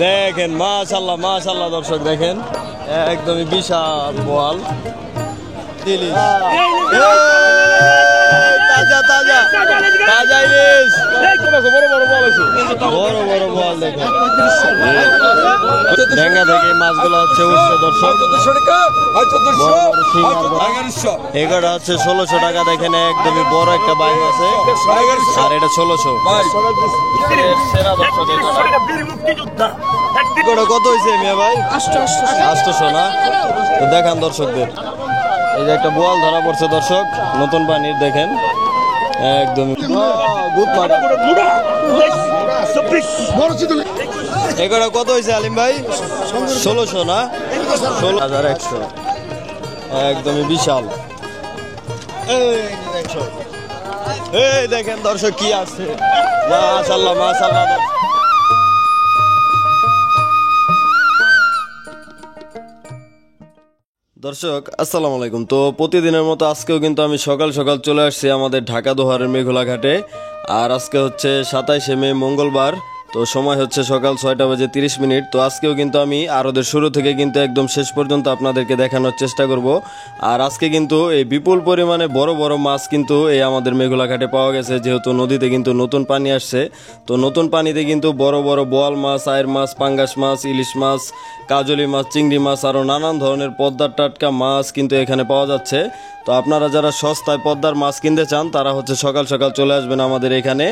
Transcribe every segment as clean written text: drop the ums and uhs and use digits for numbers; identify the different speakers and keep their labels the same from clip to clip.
Speaker 1: দেখেন মাশাআল্লাহ মাশাআল্লাহ দর্শক দেখেন একদমই বিশাল বোয়াল ইলিশ তাজা তাজা তাজা ইলিশ বড় বড় বোয়াল আছে বড় বড় বোয়াল দেখেন ডেঙ্গা থেকে মাছগুলো হচ্ছে উঠছে দর্শক 1400 এগুলো হচ্ছে 1600 টাকা দেখেন একদমই বড় একটা বাইক আছে আর এটা 1600 সেরা দর্শক এটা কত হয়েছে মিয়া ভাই 800 না তো দেখান দর্শকদের এই যে একটা বোয়াল ধরা পড়ছে দর্শক নতুন পানির দেখেন একদম এগুলো কত হয়েছে আলিম ভাই 1600 না 16100 একদমই বিশাল এই দেখেন দর্শক কি আছে মাশাআল্লাহ মাশাআল্লাহ দর্শক আসসালামু আলাইকুম। তো প্রতিদিনের মতো আজকেও কিন্তু আমি সকাল সকাল চলে আসছি আমাদের ঢাকা দোহারের মেঘলা ঘাটে। আর আজকে হচ্ছে 27শে মে মঙ্গলবার, তো সময় হচ্ছে সকাল 6:30। তো আজকেও কিন্তু আমি আরদের শুরু থেকে কিন্তু একদম শেষ পর্যন্ত আপনাদেরকে দেখানোর চেষ্টা করব। আর আজকে কিন্তু এই বিপুল পরিমাণে বড় বড় মাছ কিন্তু এই আমাদের মেঘলা ঘাটে পাওয়া গেছে, যেহেতু নদীতে কিন্তু নতুন পানি আসছে। তো নতুন পানিতে কিন্তু বড় বড় বোয়াল মাছ, আয়ের মাছ, পাঙ্গাস মাছ, ইলিশ মাছ, কাজলি মাছ, চিংড়ি মাছ আরও নানান ধরনের পদ্মার টাটকা মাছ কিন্তু এখানে পাওয়া যাচ্ছে। তো আপনারা যারা সস্তায় পদ্মার মাছ কিনতে চান তারা হচ্ছে সকাল সকাল চলে আসবেন আমাদের এখানে।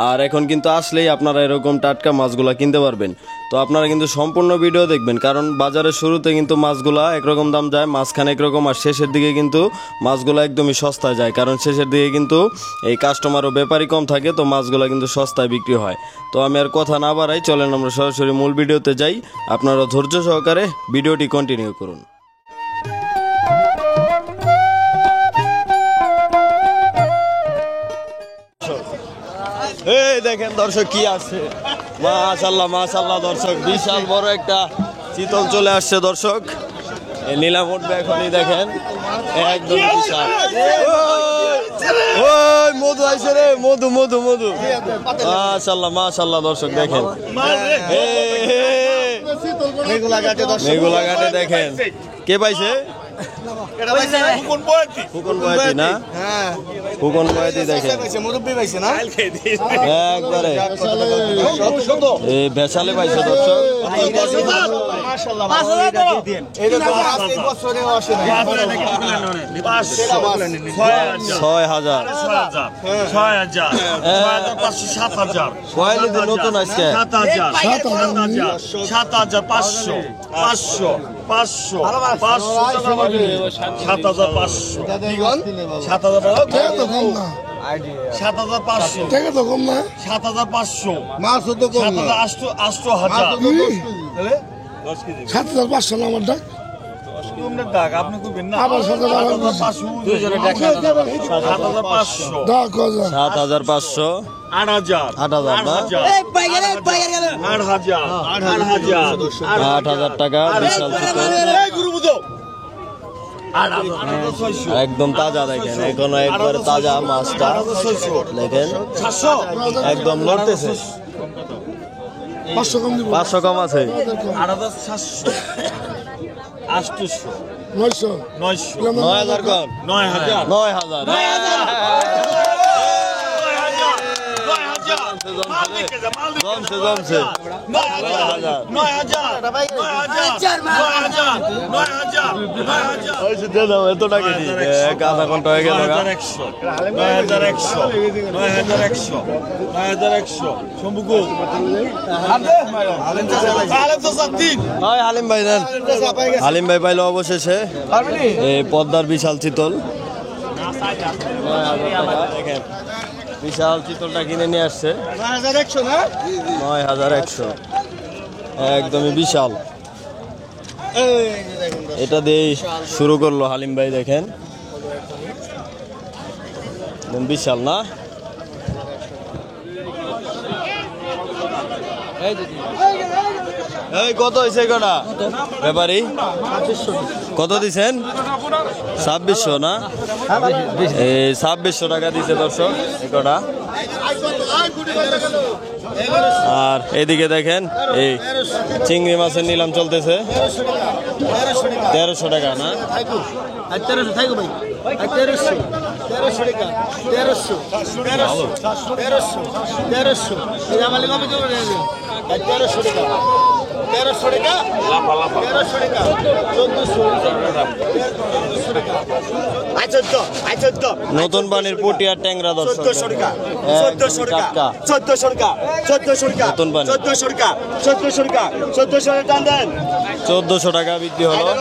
Speaker 1: আর এখন কিন্তু আসলেই আপনারা এরকম টাটকা মাছগুলা কিনতে পারবেন। তো আপনারা কিন্তু সম্পূর্ণ ভিডিও দেখবেন, কারণ বাজারের শুরুতে কিন্তু মাছগুলা একরকম দাম যায়, মাঝখানে একরকম, আর শেষের দিকে কিন্তু মাছগুলা একদমই সস্তায় যায়, কারণ শেষের দিকে কিন্তু এই কাস্টমার ও ব্যাপারী কম থাকে, তো মাছগুলা কিন্তু সস্তায় বিক্রি হয়। তো আমি আর কথা না বাড়াই, চলেন আমরা সরাসরি মূল ভিডিওতে যাই। আপনারা ধৈর্য সহকারে ভিডিওটি কন্টিনিউ করুন। এই দেখেন দর্শক কি আছে, মাশাআল্লাহ মাশাআল্লাহ দর্শক বিশাল বড় একটা চিতল চলে আসছে দর্শক। এই নিলাম উঠবে এখনই, দেখেন একদম বিশাল। ওই মধু আইছে রে, মধু মধু মধু, মাশাআল্লাহ মাশাআল্লাহ দর্শক দেখেন মেঘলা ঘাটে দেখেন কে পাইছে, ফুকন বয়াতি না, ফুকন বয়াতি দেখেন একবারে এই বেচালে পাইছে দর্শক। 6000 নতুন আজকে
Speaker 2: 7500
Speaker 1: 7500 8000 টাকা বিশাল একদম তাজা দেখেন, এখনো একবারে তাজা মাছটা দেখেন একদম লড়তেছে। 500 কম আছে 9000 কম 9000 জমছে এত টাকা আধা ঘন্টা হয়ে গেল।
Speaker 2: 9100
Speaker 1: হালিম ভাই পাইলো অবশেষে এই পদ্মার বিশাল চিতল। বিশাল চিতলটা কিনে নিয়ে আসছে 9100 একদমই বিশাল। এটা দিয়ে শুরু করলো হালিম ভাই, দেখেন বিশাল না। এই কত হয়েছে কটা ব্যাপারী, কত দিছেন? 2600 না, এই 2600 টাকা দিছে দর্শক। এই কটা আর এদিকে দেখেন এই চিংড়ি মাছের নিলাম চলতেছে 1300 টাকা না
Speaker 2: 1300 থাকো ভাই 1300 টাকা 1300 এই আমালি কবে দেবো 1300 টাকা 1300 টাকা 1400 টাকা
Speaker 1: নতুন পানির পুটি আর ট্যাংরা
Speaker 2: 1400 টাকা 1400 টাকা 1400 টাকা 1400 টাকা
Speaker 1: নতুন পানি
Speaker 2: 1400 টাকা 1400 টাকা 1400 টাকা টান দেন
Speaker 1: 1400 টাকা বিক্রি হলো।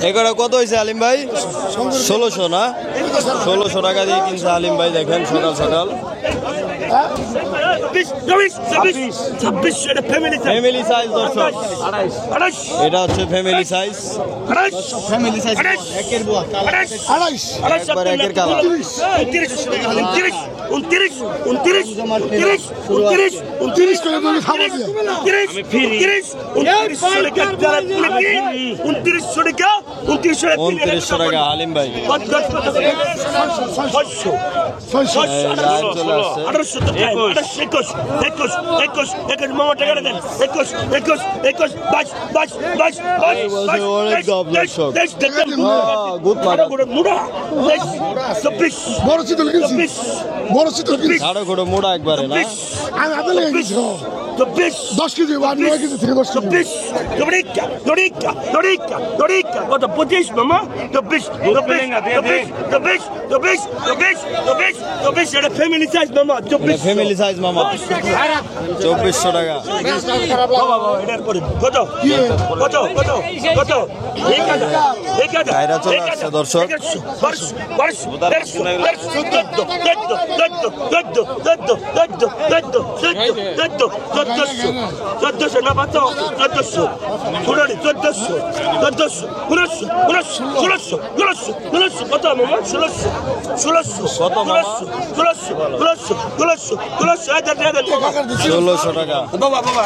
Speaker 1: এগুলো কত হয়েছে আলিম ভাই? 1600 না 1600 টাকা দিয়ে কিনছে আলিম ভাই। দেখেন সকাল সকাল ফ্যামিলি সাইজ দর্শক, এটা হচ্ছে ফ্যামিলি সাইজ। একবার একের কালার 2900 টাকা আলিম ভাই। মোড়া একবারে না
Speaker 2: 10 কেজি 9 কেজি থেকে 10 কেজি কত 25 মামা 25 এটা ফ্যামিলি সাইজ মামা 24
Speaker 1: ফ্যামিলি সাইজ মামা 2400 টাকা।
Speaker 2: কত কত কত কত
Speaker 1: গায়রা চলে আসছে দর্শক।
Speaker 2: চোদ্দশো না পাঁচ 1400 কত মামা
Speaker 1: 1600 টাকা।
Speaker 2: বাবা বাবা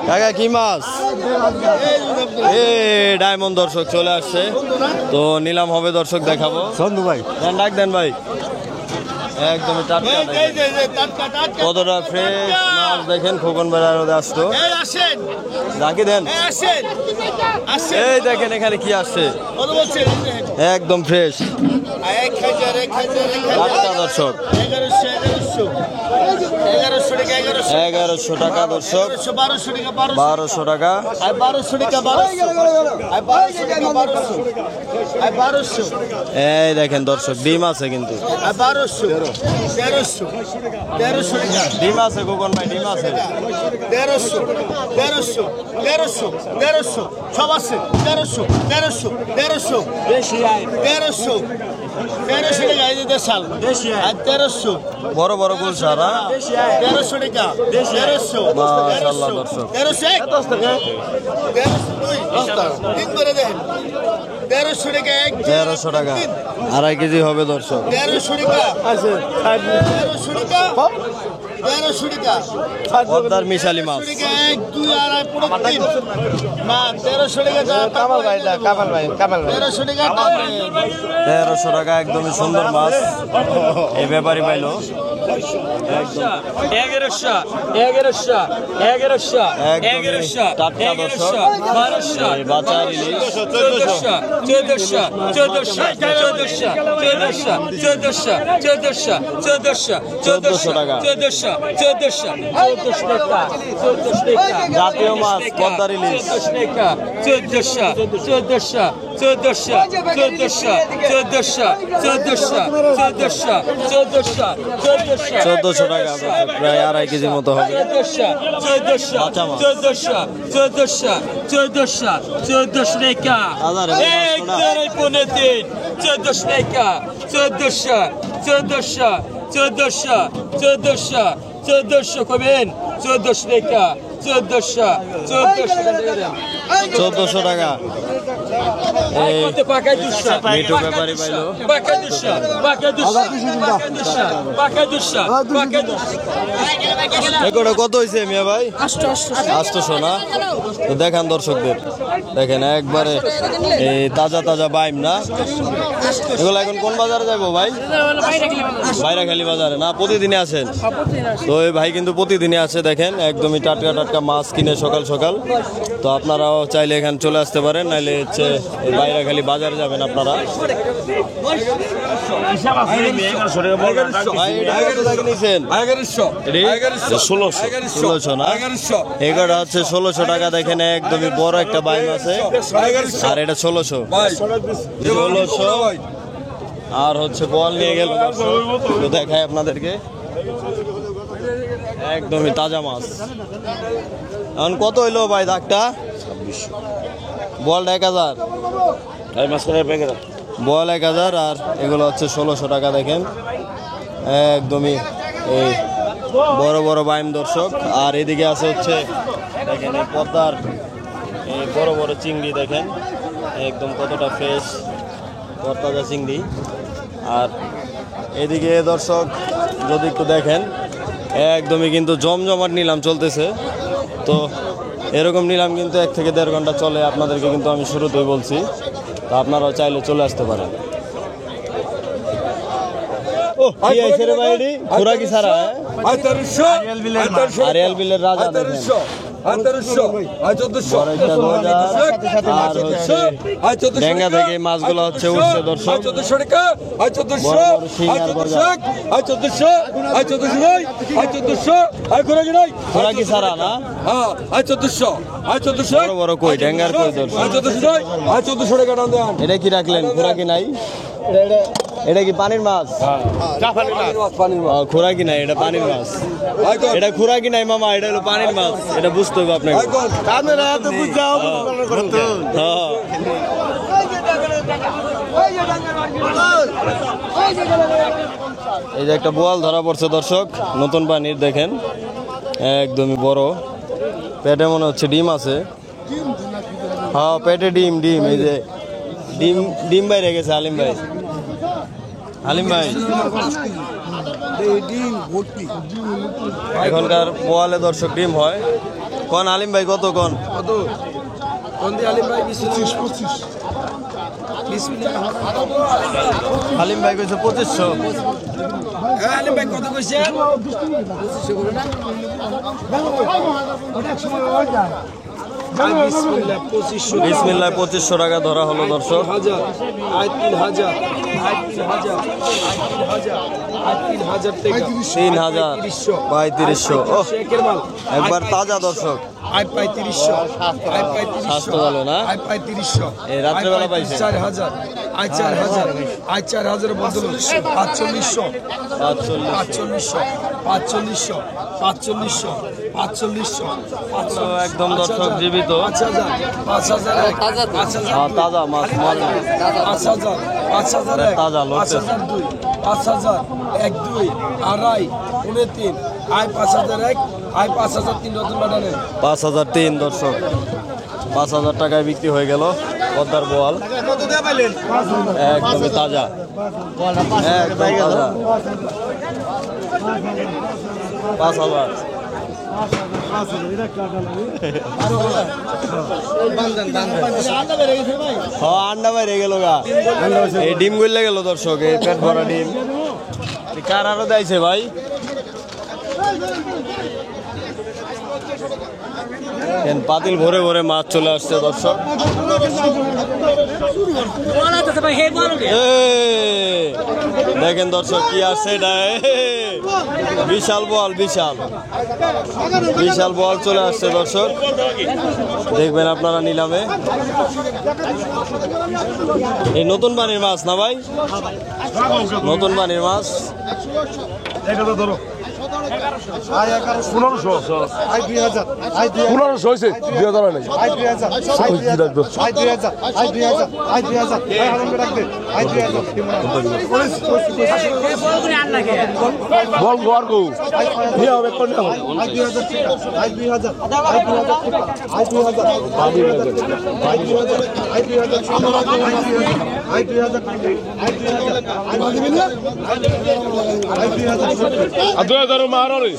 Speaker 1: কাকা কি মাছ? ডায়মন্ড দর্শক চলে আসছে, তো নিলাম হবে দর্শক দেখাবো।
Speaker 2: সন্ধু ভাই
Speaker 1: ডাক দেন ভাই, একদমই টাটকা কতটা ফ্রেশ মাছ দেখেন। খোকন বেড়ার মধ্যে আসতো, ডাকি দেন। এই দেখেন এখানে কি আসছে, একদম ফ্রেশ টাটকা দর্শক। 1100 টাকা দর্শক, 1200 টাকা,
Speaker 2: 1200
Speaker 1: এই দেখেন দর্শক ডিম আছে কিন্তু
Speaker 2: 1300
Speaker 1: ডিম আছে খোকন ভাই, ডিম আছে
Speaker 2: 1300 সব আছে 1300 টাকা এই যে সাল 1300
Speaker 1: বড় বড় গুলশা না
Speaker 2: 1300 টাকা 1300
Speaker 1: মাশাআল্লাহ দর্শক।
Speaker 2: 1300 টাকা
Speaker 1: 1300 টাকা আড়াই কেজি হবে দর্শক।
Speaker 2: 1300 টাকা আছে 1300 টাকা 1300 টাকা
Speaker 1: পদ্মার মিশালি মাছ
Speaker 2: 1 2 আড়াই পুরো 3 না 1300 টাকা কামাল ভাই 1300 টাকা
Speaker 1: 1300 টাকা একদমই সুন্দর মাছ এই ব্যাপারী পাইলো।
Speaker 3: 1100
Speaker 1: টাটকা দর্শক, এই বাচার ইলিশ 1400 টাকা। জাতীয় মাছ পদ্মার ইলিশ 1400 টাকা দর্শক, প্রায় আড়াই কেজির মতো হবে।
Speaker 3: 1400 কবেন 1400 টাকা 1400
Speaker 1: 1400 টাকা। এই মিঠু ব্যাপারী পাইলো এগুলো কত হয়েছে মিয়া ভাই? 800 না? তো দেখান দর্শকদের, দেখেন একবারে এই তাজা তাজা বাইম না? এগুলো এখন কোন বাজারে যাবো ভাই? বাইরাখালী বাজারে না? প্রতিদিনে আসেন? তো এই ভাই কিন্তু প্রতিদিনে আসে, দেখেন একদমই টাটকা টাটকা মাছ কিনে সকাল সকাল। তো আপনারাও চাইলে এখানে চলে আসতে পারেন, নাইলে হচ্ছে এই বাইরাখালী বাজারে যাবেন আপনারা। এগারোটা হচ্ছে 1600 টাকা। দেখেন একদমই বড় একটা বাইম আছে, আর এটা 1600। আর হচ্ছে বল নিয়ে গেল, দেখায় আপনাদেরকে একদমই তাজা মাছ। এখন কত হইলো ভাই দাগটা? বলটা 1000, বল 1000, আর এগুলো হচ্ছে 1600 টাকা। দেখেন একদমই এই বড় বড় বাইম দর্শক। আর এদিকে আছে হচ্ছে দেখেন এই পদ্মার এই বড় বড় চিংড়ি, দেখেন একদম কতটা ফ্রেশ তরতাজা চিংড়ি। আর এদিকে দর্শক যদি একটু দেখেন একদমই কিন্তু জমজমাট নিলাম চলতেছে। তো এরকম নিলাম কিন্তু 1 থেকে 1.5 ঘন্টা চলে, আপনাদেরকে কিন্তু আমি শুরুতেই বলছি। তো আপনারাও চাইলে চলে আসতে পারেন। ও কি আইছে রে ভাই? পুরা কি সারা আরিয়াল বিলের রাজা, দেখেন ডেঙ্গা থেকে মাছগুলো হচ্ছে উঠছে দর্শক। সারা না বড় বড় কই ডেঙ্গার কই দর্শক। এটা কি রাখলেন? খোরাকি নাই? এটা কি পানির মাছ? খোরাকি নাই, এটা পানির মাছ। এটা খোরাকি নাই মামা, এটা হলো পানির মাছ। এটা বুঝতে হবে আপনাকে। এই যে একটা বোয়াল ধরা পড়ছে দর্শক, নতুন পানির, দেখেন একদমই বড়। পেটে মনে হচ্ছে ডিম আছে। হ্যাঁ পেটে ডিম। এই যে ডিম বাইরে গেছে হালিম ভাই। এখনকার বোয়ালে দর্শক ডিম হয়। কোন আলিম ভাই কত? কোন হালিম ভাই কইছে 2500।
Speaker 2: আলিম ভাই কত কইছে?
Speaker 1: বিসমিল্লাহ 2500 টাকা ধরা হলো দর্শক। 3000 3500। একবার তাজা দর্শক। স্বাস্থ্য ভালো না? এই রাত্রেবেলা পাইছে
Speaker 2: 4000 বদল 4500
Speaker 1: একদম দর্শক জীবিত
Speaker 2: 5000
Speaker 1: তাজা মাছ,
Speaker 2: 5000
Speaker 1: তাজা লড়ছে।
Speaker 2: 5000 1 2 আড়াই 3 আই 5001 আই 5003 রতন বাটানে
Speaker 1: 5003 দর্শক। 5000 টাকায় বিক্রি হয়ে গেল পদ্মার বোয়াল। একদমই তাজা, একদম তাজা। 5000। আন্ডা বাইরে গেল গা, এই ডিম গুলো গেল দর্শক, এই পেট ভরা ডিম। কার আরো দেয়ছে ভাই? পাতিল ভরে ভরে মাছ চলে আসছে দর্শক। দেখেন দর্শক কি আসছে এটা, বিশাল বল, বিশাল বল চলে আসছে দর্শক। দেখবেন আপনারা নিলামে। এই নতুন পানির মাছ না ভাই? নতুন পানির মাছ
Speaker 3: 1500
Speaker 2: আই 2000 আই
Speaker 3: 1500 হয়েছে 2000 হয় নাই
Speaker 2: 2000 আই 2000 আই 2000 আই 2000 আই হারামে রাখ দে আই 2000
Speaker 3: বল গোয়ার গো নিয়ে হবে কোন হবে
Speaker 2: I 2000 I 2000 I 2000 I 2000 I 2000 I 2000 I 2000 I 2000
Speaker 3: আর 2000 মারো রে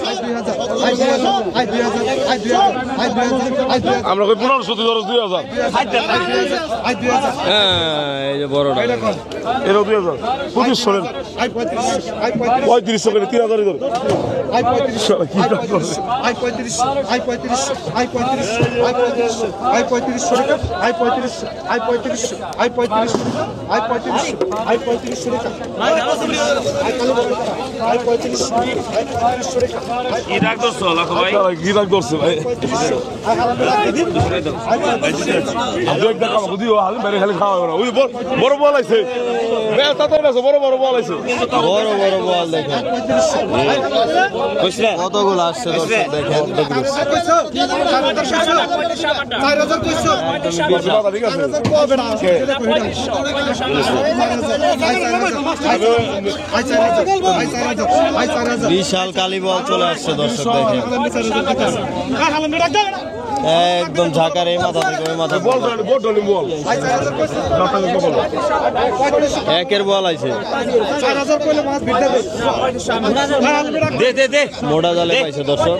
Speaker 3: আমরা কই 1500 ধরো 2000
Speaker 1: হ্যাঁ এই যে বড়টা
Speaker 3: এর 2000 2500 রেন 3500 করে 3000 ধরে
Speaker 4: কি রাখ দোষ লাখো ভাই
Speaker 3: কি রাখ ধরছে ভাই আদু একটা কাম দিও হাল মেরে খালি খাওয়া না ওই বড় বল আইছে বেটা তো না বড় বল আইছে
Speaker 1: বড় বড় বল দেখেন কতগুলো আসছে দর্শক দেখেন
Speaker 3: ঠিক আছে
Speaker 1: বিশাল কালী বল চলে আসছে দর্শক দেখেন একদম ঝাঁকার এই মাথা থেকে ওই মাথা
Speaker 3: বল বল
Speaker 1: একের বল আছে মোটা জালে পাইছে দর্শক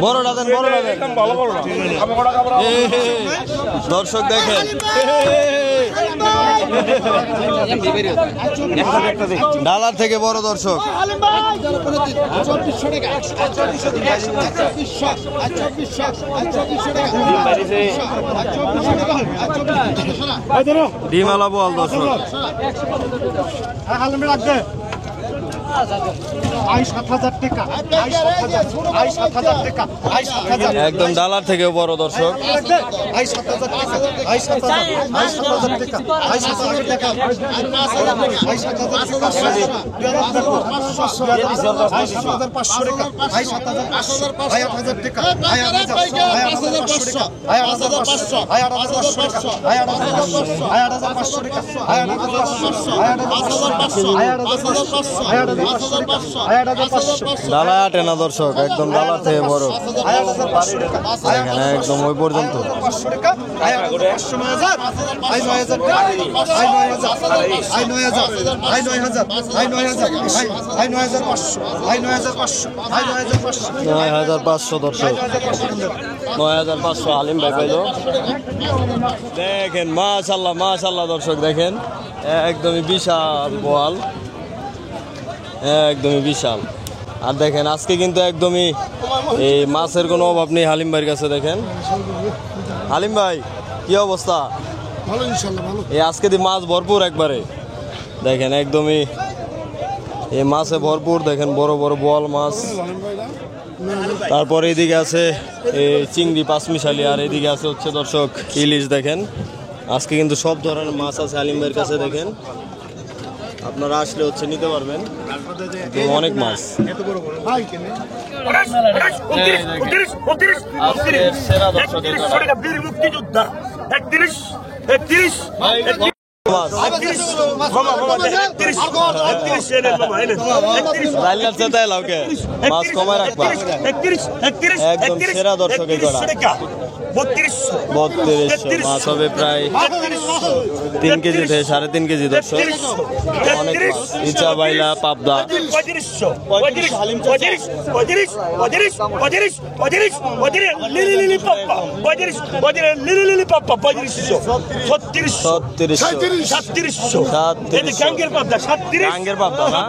Speaker 1: বড়টা দেন
Speaker 3: ভালো বড় না
Speaker 1: দর্শক দেখেন ডালার থেকে বড় দর্শক ডিমালা বল দর্শক একদম ডালার থেকে বড় দর্শক ডালা আটে না দর্শক একদম ডালার থেকে বড় এখানে একদম ওই পর্যন্ত $9,500 দর্শক 9,500 আলিম ভাই পাইল দেখেন মাশাআল্লাহ মাশাআল্লাহ দর্শক দেখেন একদমই বিশাল বল একদমই বিশাল আর দেখেন আজকে কিন্তু একদমই এই মাছের কোনো অভাব নেই হালিম ভাইয়ের কাছে দেখেন হালিম ভাই কি অবস্থা
Speaker 2: ভালো ইনশাআল্লাহ ভালো
Speaker 1: এই আজকে দিয়ে মাছ ভরপুর একবারে দেখেন একদমই এই মাছে ভরপুর দেখেন বড় বড় বোয়াল মাছ তারপরে এদিকে আছে এই চিংড়ি পাঁচমিশালি আর এদিকে আছে হচ্ছে দর্শক ইলিশ দেখেন আজকে কিন্তু সব ধরনের মাছ আছে হালিম ভাইয়ের কাছে দেখেন আপনারা আসলে হচ্ছে নিতে পারবেন অনেক মাছ সেরা দর্শক
Speaker 4: মুক্তিযোদ্ধা 31
Speaker 1: মাছ কমায় রাখবা একদম সেরা দর্শক 3200 মাছ হবে প্রায় 3 কেজি থেকে 3.5 কেজি দর্শক অনেক মাছ ইচা বাইলা পাবদা গাঙ্গের পাবদা না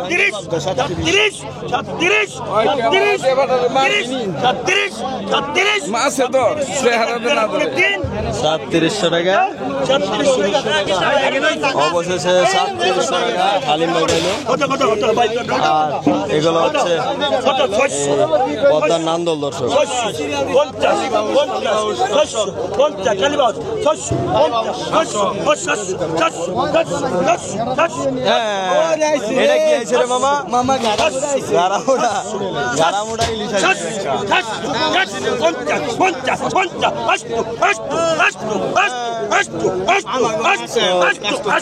Speaker 3: মাছে তো
Speaker 1: 3700 টাকা অবশেষে 3700 টাকা হালিম ভাই পাইল আর এগুলো হচ্ছে পদ্মার নান্দল দর্শক এটা কি আছে রে মামা? মামা গারামোড়া ইলিশ আছে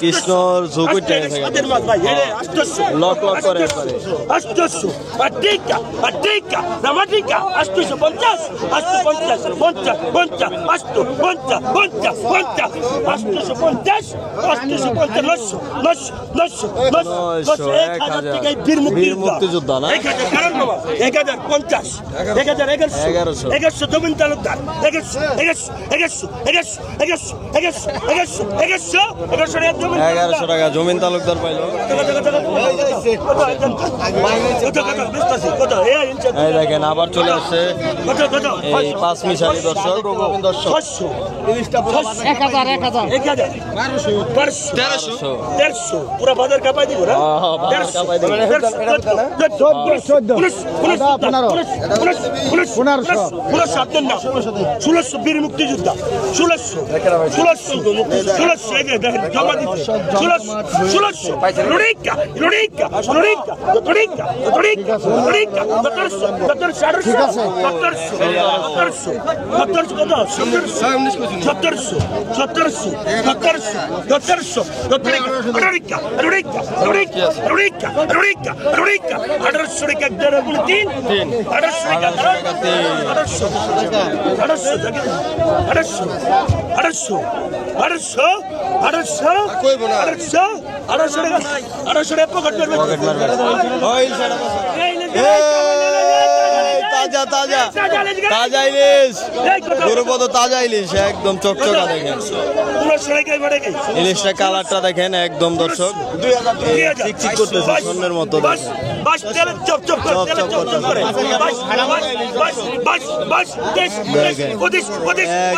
Speaker 1: কৃষ্ণর ঝুঁকুর টেনে থাকে লক লক করে একবারে। বীর মুক্তিযোদ্ধা না
Speaker 4: 1050 1100 জমিন তালুকদার
Speaker 1: 1100 টাকা জমিন তালুকদার পাইলো। এই দেখেন আবার চলে আসছে এই পাঁচ মিশালি দর্শক। দর্শক
Speaker 4: 1300 পুরা বাজার কাপাই দিব না 1600 বীর মুক্তিযোদ্ধা 1600
Speaker 1: তাজা তাজা তাজা ইলিশ গুরুপদ তাজা ইলিশ একদম চকচকা দেখেন। ইলিশটা কালারটা দেখেন একদম দর্শক চিকচিক করতেছে স্বর্ণের মতো দেখেন।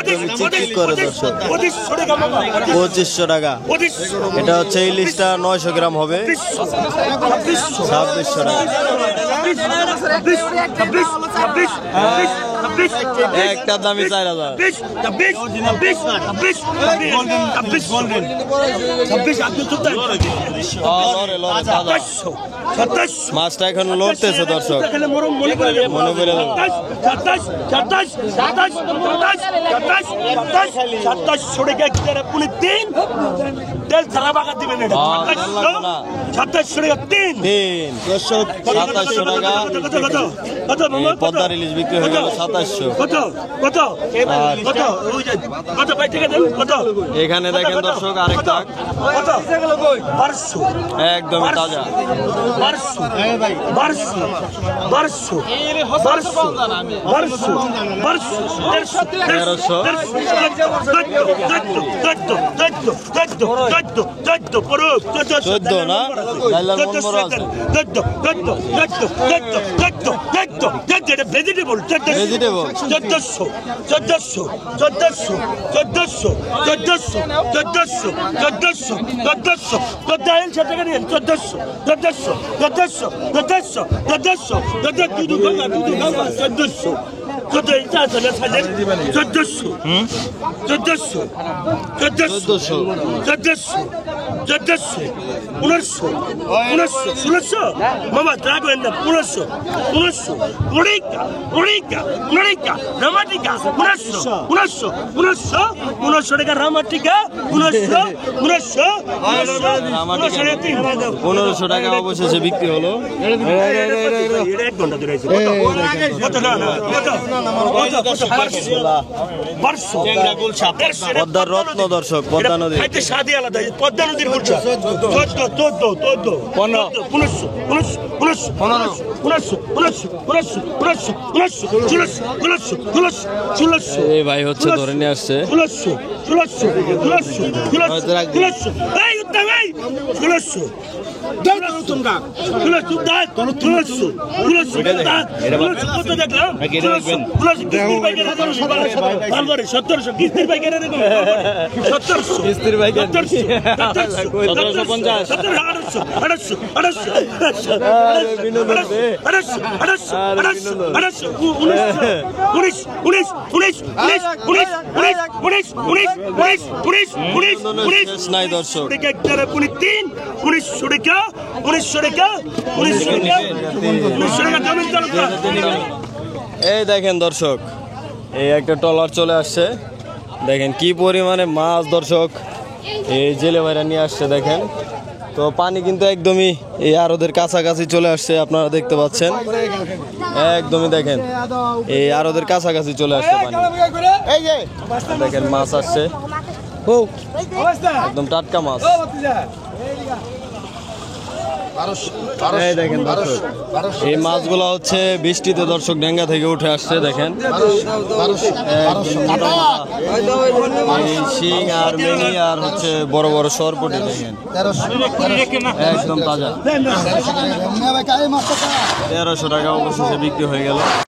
Speaker 1: একদম চিকচিক করে দর্শক 2500 টাকা। এটা হচ্ছে ইলিশটা 900 গ্রাম হবে 2600 টাকা। একটা দামি 4000। মাছটা এখন লড়তেছে দর্শক মনে করে পদ্মার ইলিশ বিক্রি হয়ে গেল 2700। এখানে দেখেন দর্শক আরেকটা একদমই তাজা 14 না
Speaker 4: ভেজিটেবল 1600 মামা ট্রাগেন না 1600 রামাটিকা 1900 টাকা রামাটিকা
Speaker 1: 1500 টাকা অবশেষে বিক্রি হলো। পদ্মার রত্ন দর্শক পদ্মা নদী
Speaker 4: আলাদা পদ্মা নদীর 1600
Speaker 1: এই ভাই হচ্ছে ধরে নিয়ে আসছে
Speaker 4: 1600 তোমরা কত দেখলাম 1700 কিস্তির পাইকারি 1700
Speaker 1: কিস্তির পাইকারি 1700 নাই দর্শক। এই দেখেন দর্শক, এই একটা ট্রলার চলে আসছে, দেখেন কি পরিমাণে মাছ দর্শক এই জেলে ভাইরা নিয়ে আসছে দেখেন। তো পানি কিন্তু একদমই এই আরদের কাছাকাছি চলে আসছে, আপনারা দেখতে পাচ্ছেন একদমই দেখেন এই আরদের কাছাকাছি চলে আসছে পানি। দেখেন মাছ আসছে, একদম টাটকা মাছ। এই দেখেন দর্শক, এই মাছগুলো হচ্ছে বৃষ্টিতে দর্শক ডেঙ্গা থেকে উঠে আসছে দেখেন। এই শিং আর মেনি আর হচ্ছে বড় বড় সরপুটি দেখেন একদম তাজা। 1300 টাকা অবশেষে বিক্রি হয়ে গেল।